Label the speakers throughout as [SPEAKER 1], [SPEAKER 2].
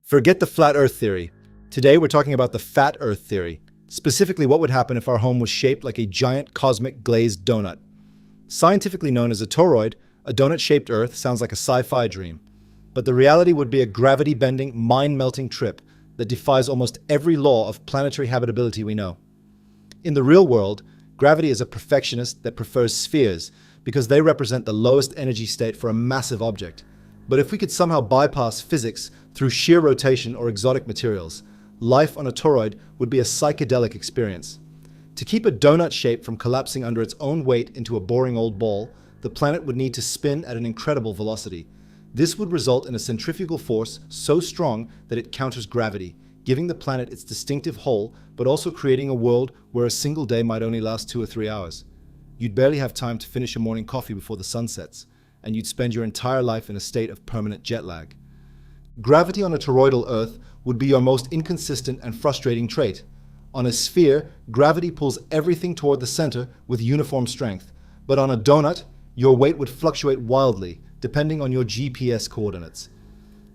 [SPEAKER 1] Forget the flat Earth theory. Today we're talking about the fat Earth theory. Specifically, what would happen if our home was shaped like a giant cosmic glazed donut. Scientifically known as a toroid, a donut-shaped Earth sounds like a sci-fi dream. But the reality would be a gravity-bending, mind-melting trip that defies almost every law of planetary habitability we know. In the real world, gravity is a perfectionist that prefers spheres because they represent the lowest energy state for a massive object. But if we could somehow bypass physics through sheer rotation or exotic materials, life on a toroid would be a psychedelic experience. To keep a donut shape from collapsing under its own weight into a boring old ball, the planet would need to spin at an incredible velocity. This would result in a centrifugal force so strong that it counters gravity, giving the planet its distinctive hole, but also creating a world where a single day might only last 2 or 3 hours. You'd barely have time to finish a morning coffee before the sun sets, and you'd spend your entire life in a state of permanent jet lag. Gravity on a toroidal Earth would be your most inconsistent and frustrating trait. On a sphere, gravity pulls everything toward the center with uniform strength, but on a donut, your weight would fluctuate wildly, depending on your GPS coordinates.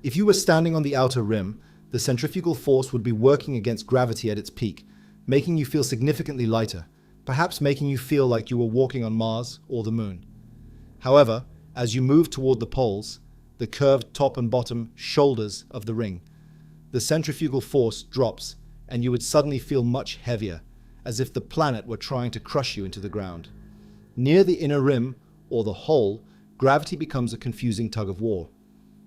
[SPEAKER 1] If you were standing on the outer rim, the centrifugal force would be working against gravity at its peak, making you feel significantly lighter, perhaps making you feel like you were walking on Mars or the Moon. However, as you move toward the poles, the curved top and bottom shoulders of the ring, the centrifugal force drops, and you would suddenly feel much heavier, as if the planet were trying to crush you into the ground. Near the inner rim, or the hole, gravity becomes a confusing tug-of-war.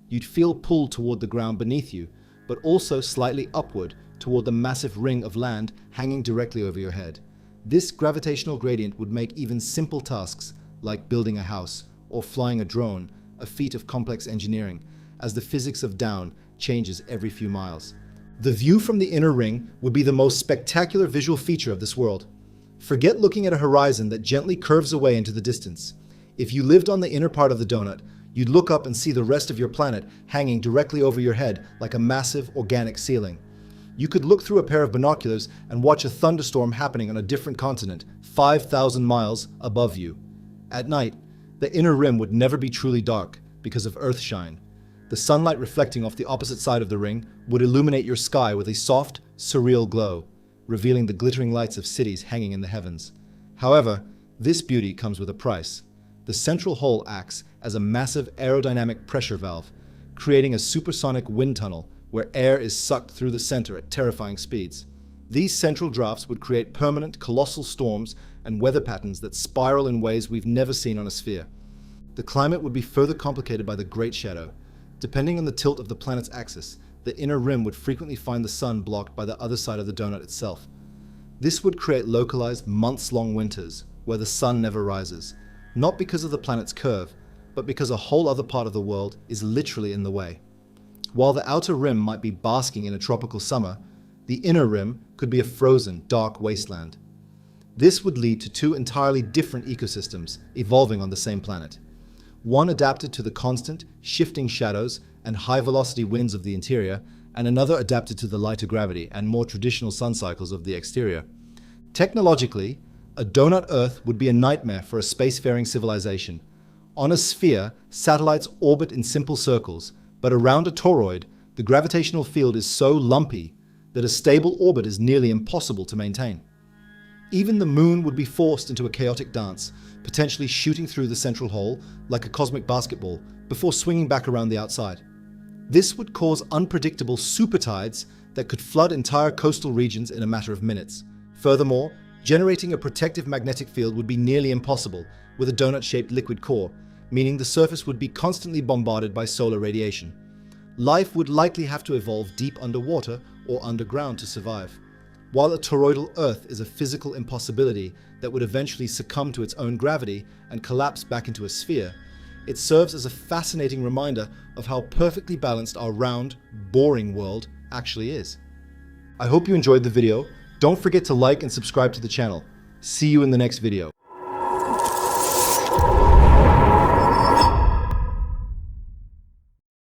[SPEAKER 1] You'd feel pulled toward the ground beneath you, but also slightly upward toward the massive ring of land hanging directly over your head. This gravitational gradient would make even simple tasks, like building a house or flying a drone, a feat of complex engineering, as the physics of down changes every few miles. The view from the inner ring would be the most spectacular visual feature of this world. Forget looking at a horizon that gently curves away into the distance. If you lived on the inner part of the donut, you'd look up and see the rest of your planet hanging directly over your head like a massive organic ceiling. You could look through a pair of binoculars and watch a thunderstorm happening on a different continent, 5,000 miles above you. At night, the inner rim would never be truly dark because of Earthshine. The sunlight reflecting off the opposite side of the ring would illuminate your sky with a soft, surreal glow, revealing the glittering lights of cities hanging in the heavens. However, this beauty comes with a price. The central hole acts as a massive aerodynamic pressure valve, creating a supersonic wind tunnel where air is sucked through the center at terrifying speeds. These central drafts would create permanent, colossal storms and weather patterns that spiral in ways we've never seen on a sphere. The climate would be further complicated by the Great Shadow. Depending on the tilt of the planet's axis, the inner rim would frequently find the sun blocked by the other side of the donut itself. This would create localized, months-long winters where the sun never rises, not because of the planet's curve, but because a whole other part of the world is literally in the way. While the outer rim might be basking in a tropical summer, the inner rim could be a frozen, dark wasteland. This would lead to two entirely different ecosystems evolving on the same planet. One adapted to the constant, shifting shadows and high-velocity winds of the interior, and another adapted to the lighter gravity and more traditional sun cycles of the exterior. Technologically, a donut Earth would be a nightmare for a spacefaring civilization. On a sphere, satellites orbit in simple circles, but around a toroid, the gravitational field is so lumpy that a stable orbit is nearly impossible to maintain. Even the moon would be forced into a chaotic dance, potentially shooting through the central hole like a cosmic basketball before swinging back around the outside. This would cause unpredictable supertides that could flood entire coastal regions in a matter of minutes. Furthermore, generating a protective magnetic field would be nearly impossible with a donut-shaped liquid core, meaning the surface would be constantly bombarded by solar radiation. Life would likely have to evolve deep underwater or underground to survive. While a toroidal Earth is a physical impossibility that would eventually succumb to its own gravity and collapse back into a sphere, it serves as a fascinating reminder of how perfectly balanced our round, boring world actually is. I hope you enjoyed the video. Don't forget to like and subscribe to the channel. See you in the next video.